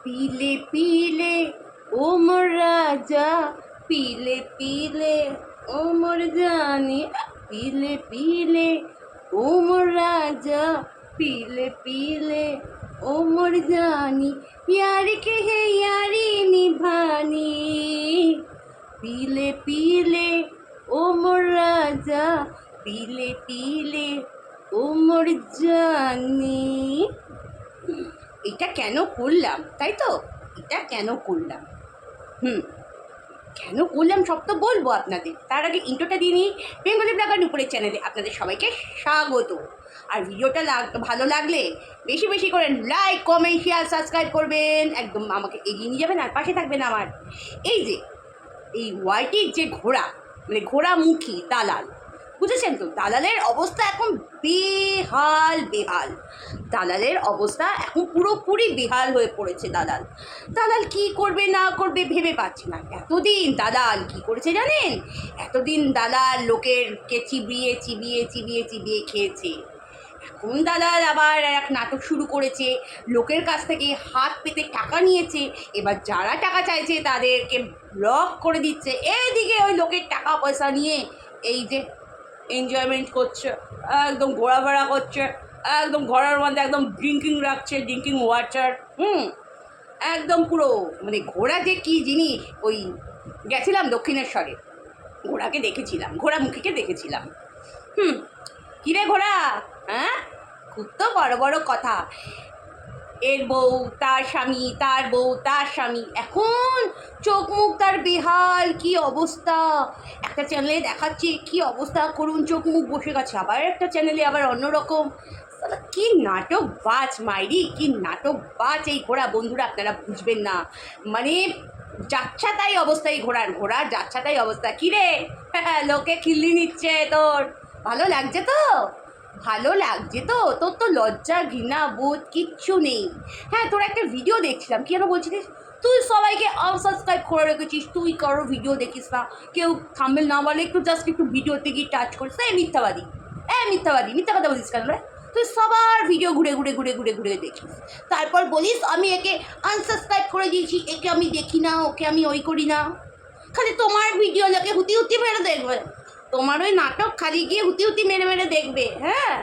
पीले पीले ओ मोर राजा, पीले पीले ओ मोर जानी, पीले पीले ओ मोर राजा, पीले पीले ओ मोर जानी, यार के है यारी निभानी, पीले पीले ओ मोर राजा, पीले पीले ओ मोर জানি। এটা কেন করলাম, তাই তো? এটা কেন করলাম? কেন করলাম সব তো বলবো আপনাদের। তার আগে ইন্ট্রোটা দিয়ে নিই। বেঙ্গলি ব্লগার নুপুরের চ্যানেলে আপনাদের সবাইকে স্বাগত। আর ভিডিওটা ভালো লাগলে বেশি বেশি করে লাইক, কমেন্ট, শেয়ার, সাবস্ক্রাইব করবেন। একদম আমাকে এগিয়ে নিয়ে যাবেন আর পাশে থাকবেন আমার। এই যে এই ওয়াইটির যে ঘোড়া, মানে ঘোড়ামুখী দালাল, বুঝেছেন তো? দালালের অবস্থা এখন বেহাল বেহাল। দালালের অবস্থা এখন পুরোপুরি বেহাল হয়ে পড়েছে। দালাল কি করবে না করবে ভেবে পাচ্ছি না। এতদিন দালাল কি করেছে জানেন? এতদিন দালাল লোকেরকে চিবিয়ে চিবিয়ে চিবিয়ে চিবিয়ে খেয়েছে। এখন দালাল আবার এক নাটক শুরু করেছে, লোকের কাছ থেকে হাত পেতে টাকা নিয়েছে। এবার যারা টাকা চাইছে তাদেরকে ব্লক করে দিচ্ছে। এইদিকে ওই লোকের টাকা পয়সা নিয়ে এই যে এনজয়মেন্ট করছে, একদম ঘোরাফেরা করছে, একদম ঘরের মধ্যে একদম ড্রিঙ্কিং রাখছে, ড্রিঙ্কিং ওয়াটার। একদম পুরো মানে ঘোড়া যে কী জিনিস। ওই গেছিলাম দক্ষিণেশ্বরে, ঘোড়াকে দেখেছিলাম, ঘোড়ামুখীকে দেখেছিলাম। কিরে ঘোড়া, হ্যাঁ খুব তো বড় বড় কথা। এর বউ তার স্বামী, তার বউ তার স্বামী। এখন চোখ মুখ তার বেহাল, কি অবস্থা। একটা চ্যানেলে দেখাচ্ছে কি অবস্থা, করুন চোখ মুখ বসে গেছে। আবার একটা চ্যানেলে আবার অন্যরকম। কি নাটক বাজ মাইরি, কি নাটক বাজ এই ঘোড়া। বন্ধুরা আপনারা বুঝবেন না, মানে যাচ্ছা তাই অবস্থা এই ঘোড়া যাচ্ছা তাই অবস্থা। কিরে লোকে খিল্লি নিচ্ছে, তোর ভালো লাগছে তো? ভালো লাগছে তো? তোর তো লজ্জা ঘৃণা বোধ কিচ্ছু নেই। হ্যাঁ, তোর একটা ভিডিও দেখছিলাম, কি যেন বলছিলিস তুই সবাইকে আনসাবস্ক্রাইব করে রেখেছিস, তুই কারোর ভিডিও দেখিস না, কেউ থাম্বনেল না বলে একটু জাস্ট একটু ভিডিওতে গিয়ে টাচ করিস। মিথ্যাবাদী, মিথ্যা কথা বলিস কেন রে? তুই সবার ভিডিও ঘুরে ঘুরে ঘুরে ঘুরে ঘুরে দেখিস, তারপর বলিস আমি একে আনসাবস্ক্রাইব করে দিয়েছি, একে আমি দেখি না, ওকে আমি ওই করি না। খালি তোমার ভিডিও লোকে হুতি হুতি মেরে দেখবে, তোমার ওই নাটক খালি গিয়ে হুতি হুতি মেরে মেরে দেখবে। হ্যাঁ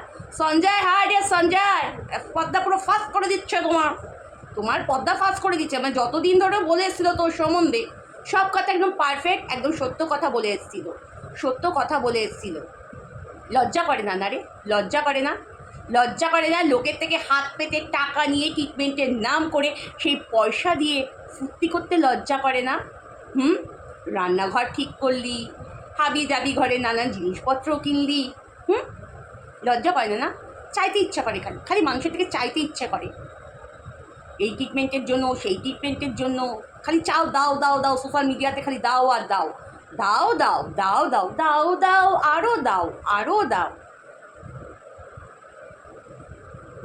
সঞ্জয়, হার্ড সঞ্জয় পদ্মা পুরো ফাঁস করে দিচ্ছে, তোমার পদ্মা ফাঁস করে দিচ্ছে। মানে যতদিন ধরে বলে এসেছিল তোর সম্বন্ধে সব কথা একদম পারফেক্ট, একদম সত্য কথা বলে এসেছিল, সত্য কথা বলে এসেছিল। লজ্জা করে না রে? লজ্জা করে না? লজ্জা করে না? লোকের থেকে হাত পেতে টাকা নিয়ে ট্রিটমেন্টের নাম করে সেই পয়সা দিয়ে ফুর্তি করতে লজ্জা করে না? রান্নাঘর ঠিক করলি, হাবি জাবি ঘরে নানান জিনিসপত্র কিনলি, লজ্জা করে না? চাইতে ইচ্ছা করে, খালি খালি মানুষের থেকে চাইতে ইচ্ছা করে। এই ট্রিটমেন্টের জন্য, সেই ট্রিটমেন্টের জন্য খালি চাও, দাও দাও দাও, সোশ্যাল মিডিয়াতে খালি দাও আর দাও, দাও দাও দাও দাও দাও দাও, আরও দাও আরও দাও।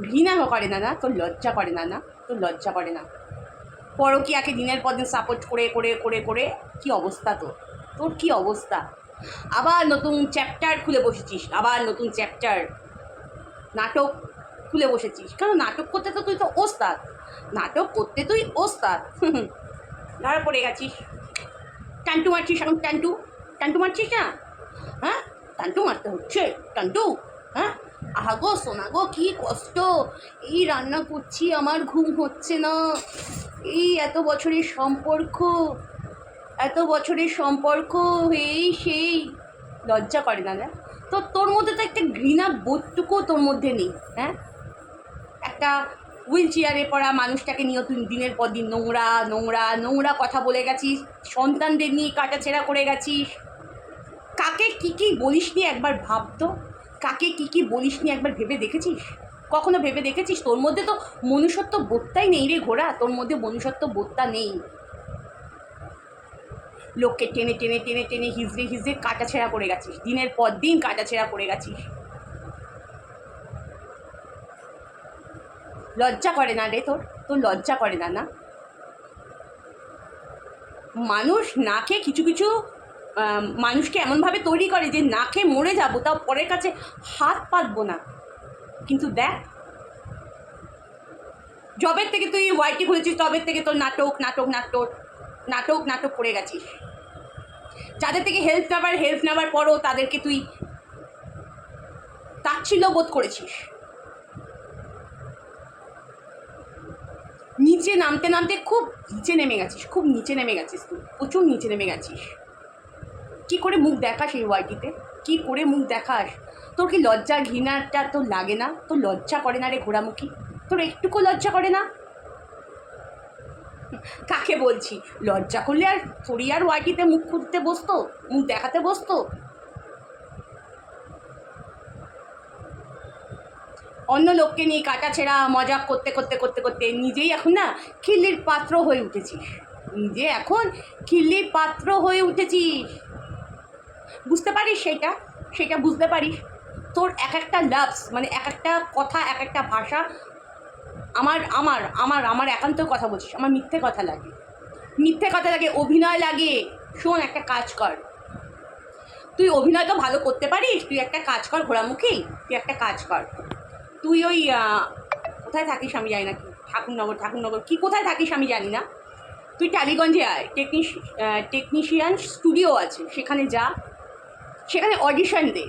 ঘৃণা করে না? তোর লজ্জা করে না? তোর লজ্জা করে না? পরকীয়াকে দিনের পর দিন সাপোর্ট করে করে করে করে কী অবস্থা তোর, তোর কী অবস্থা। আবার নতুন চ্যাপ্টার খুলে বসেছিস, আবার নতুন চ্যাপ্টার, নাটক খুলে বসেছিস। কেন নাটক করতে তো তুই তো ওস্তাদ, নাটক করতে তুই ওস্তাদ। ধরা পড়ে গেছিস, টান্টু মারছিস এখন, টান্টু টান্টু মারছিস না? হ্যাঁ টান্টু মারতে হচ্ছে, টান্টু। হ্যাঁ আহা গো সোনা গো, কী কষ্ট। এই রান্না করছি, আমার ঘুম হচ্ছে না। এই এত বছরের সম্পর্ক, এত বছরের সম্পর্ক, এই সেই। লজ্জা করে না? তো তোর মধ্যে তো একটা ঘৃণা বোধটুকুও তোর মধ্যে নেই। হ্যাঁ একটা হুইল চেয়ারে পড়া মানুষটাকে নিয়ে তুই দিনের পর দিন নোংরা নোংরা নোংরা কথা বলে গেছিস, সন্তানদের নিয়ে কাটাছেড়া করে গেছিস। কাকে কী কী বলিস নি একবার ভাবতো, কাকে কী কী বলিস নি একবার ভেবে দেখেছিস? কখনো ভেবে দেখেছিস? তোর মধ্যে তো মনুষ্যত্ব বোধটাই নেই রে ঘোড়া, তোর মধ্যে মনুষ্যত্ব বোধটা নেই। লোককে টেনে টেনে টেনে টেনে হিজড়ে হিজড়ে কাটাছেড়া করে গেছিস, দিনের পর দিন কাটাছেড়া করে গেছিস। লজ্জা করে না রে তোর? তোর লজ্জা করে না? মানুষ না খেয়ে কিছু কিছু মানুষকে এমনভাবে তৈরি করে যে না খেয়ে মরে যাবো, তাও পরের কাছে হাত পাতবো না। কিন্তু দেখ জবের থেকে তুই ওয়াইটি খুলেছিস তবের থেকে তোর নাটক নাটক নাটক নাটক নাটক করে গেছিস। যাদের থেকে হেল্প নেবার পরও তাদেরকে তুই তাচ্ছিল্য বোধ করেছিস। নিচে নামতে নামতে খুব নিচে নেমে গেছিস, খুব নিচে নেমে গেছিস, তুই প্রচুর নিচে নেমে গেছিস। কী করে মুখ দেখাস এই ওয়াইটিতে, কী করে মুখ দেখাস? তোর কি লজ্জা ঘৃণাটা তোর লাগে না? তোর লজ্জা করে না রে ঘোড়ামুখী? তোর একটুকু লজ্জা করে না? কাকে বলছি? লজ্জা করলে আর তোরই আর ওয়াইটিতে মুখ খুঁজতে বসতো, মুখ দেখাতে বসতো? অন্য লোককে নিয়ে কাটাছেঁড়া মজা করতে করতে করতে করতে নিজেই এখন না খিল্লির পাত্র হয়ে উঠেছিস। নিজে এখন খিল্লির পাত্র হয়ে উঠেছিস। বুঝতে পারিস সেটা? সেটা বুঝতে পারিস? তোর এক একটা লাভস মানে এক একটা কথা, এক একটা ভাষা আমার আমার আমার আমার একান্ত কথা বলছিস, আমার মিথ্যে কথা লাগে, মিথ্যে কথা লাগে, অভিনয় লাগে। শোন, একটা কাজ কর, তুই অভিনয় তো ভালো করতে পারিস, তুই একটা কাজ কর ঘোড়ামুখী, তুই একটা কাজ কর। তুই ওই কোথায় থাকিস আমি জানি না, কি ঠাকুরনগর কি কোথায় থাকিস আমি জানি না, তুই টালিগঞ্জে আয়, টেকনিশিয়ান স্টুডিও আছে, সেখানে যা, সেখানে অডিশন দে।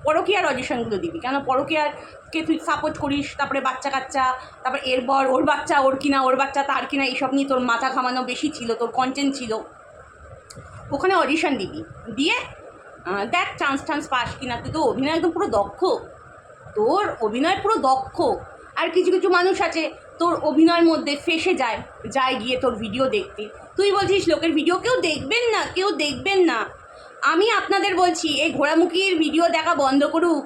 পরকীয়ার অডিশনগুলো দিবি, কেন পরকীয়ারকে তুই সাপোর্ট করিস, তারপরে বাচ্চা কাচ্চা, তারপরে এরপর ওর বাচ্চা ওর কিনা, ওর বাচ্চা তার কিনা, এইসব নিয়ে তোর মাথা ঘামানো বেশি ছিল, তোর কন্টেন্ট ছিল। ওখানে অডিশন দিবি, দিয়ে দেখ চান্স পাস কিনা। তুই তো অভিনয় একদম পুরো দক্ষ, তোর অভিনয় পুরো দক্ষ। আর কিছু কিছু মানুষ আছে তোর অভিনয়ের মধ্যে ফেসে যায় গিয়ে তোর ভিডিও দেখতে। তুই বলছিস লোকের ভিডিও কেউ দেখবেন না। আমি আপনাদের বলছি, এই ঘোড়ামুখীর ভিডিও দেখা বন্ধ করুক।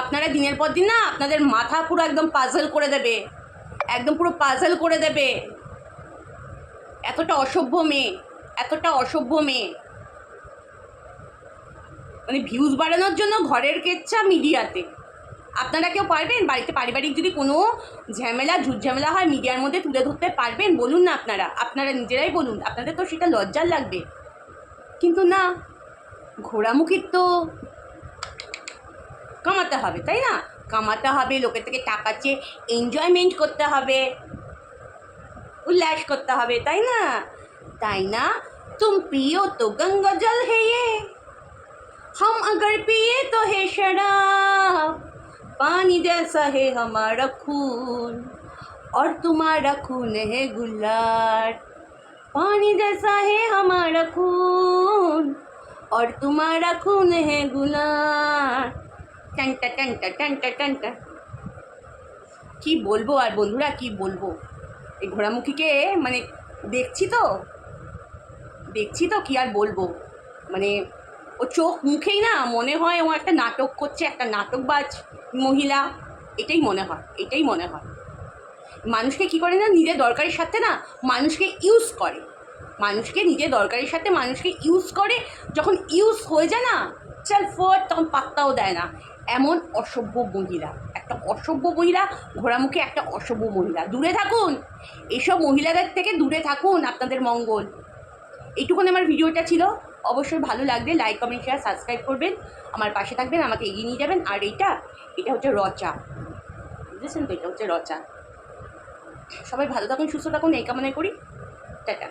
আপনারা দিনের পর দিন না আপনাদের মাথা পুরো একদম পাজল করে দেবে, একদম পুরো পাজল করে দেবে। এতটা অসভ্য মেয়ে, মানে ভিউজ বাড়ানোর জন্য ঘরের কেচ্ছা মিডিয়াতে। আপনারা কেউ পারবেন? বাড়িতে পারিবারিক যদি কোনো ঝামেলা হয় মিডিয়ার মধ্যে তুলে ধরতে পারবেন? বলুন না, আপনারা নিজেরাই বলুন। আপনাদের তো সেটা লজ্জার লাগবে, কিন্তু না, ঘোড়ামুখীর তো কামাতে হবে, তাই না? কামাতে হবে, লোকের থেকে টাকা চেয়ে এনজয়মেন্ট করতে হবে, উল্লাস করতে হবে, তাই না? তুম পিও তো গঙ্গা জল হে ये, हम अगर पिए तो है शराब, पानी जैसा है हमारा खून और तुम्हारा खून है गुलाल। पानी जैसा है हमारा खून और तुम्हारा खून है गुलाल। टंटा टंटा टंटा टंटा। কি বলবো আর বন্ধুরা, কি বলবো? এই ঘোড়ামুখীকে মানে দেখছি তো কি আর বলবো, মানে ও চোখ মুখেই না মনে হয় ও একটা নাটক করছে, একটা নাটকবাজ মহিলা। এটাই মনে হয়। মানুষকে কি করে না, নিজের দরকারের সাথে না মানুষকে ইউজ করে, নিজের দরকারের সাথে মানুষকে ইউজ করে। যখন ইউজ হয়ে যায় না, চল ফোর, তখন পাত্তাও দেয় না। এমন অসভ্য মহিলা, একটা অসভ্য মহিলা ঘোড়ামুখী, একটা অসভ্য মহিলা। দূরে থাকুন, এইসব মহিলাদের থেকে দূরে থাকুন, আপনাদের মঙ্গল। এইটুকুন আমার ভিডিওটা ছিল। অবশ্যই ভালো লাগলে লাইক কমেন্ট শেয়ার সাবস্ক্রাইব করবেন, আমার পাশে থাকবেন, আমাকে এগিয়ে নিয়ে যাবেন। আর এটা হচ্ছে রচা, বুঝেছেন তো? এটা হচ্ছে রচা। সবাই ভালো থাকুন, সুস্থ থাকুন, এই কামনাই করি। টাটা।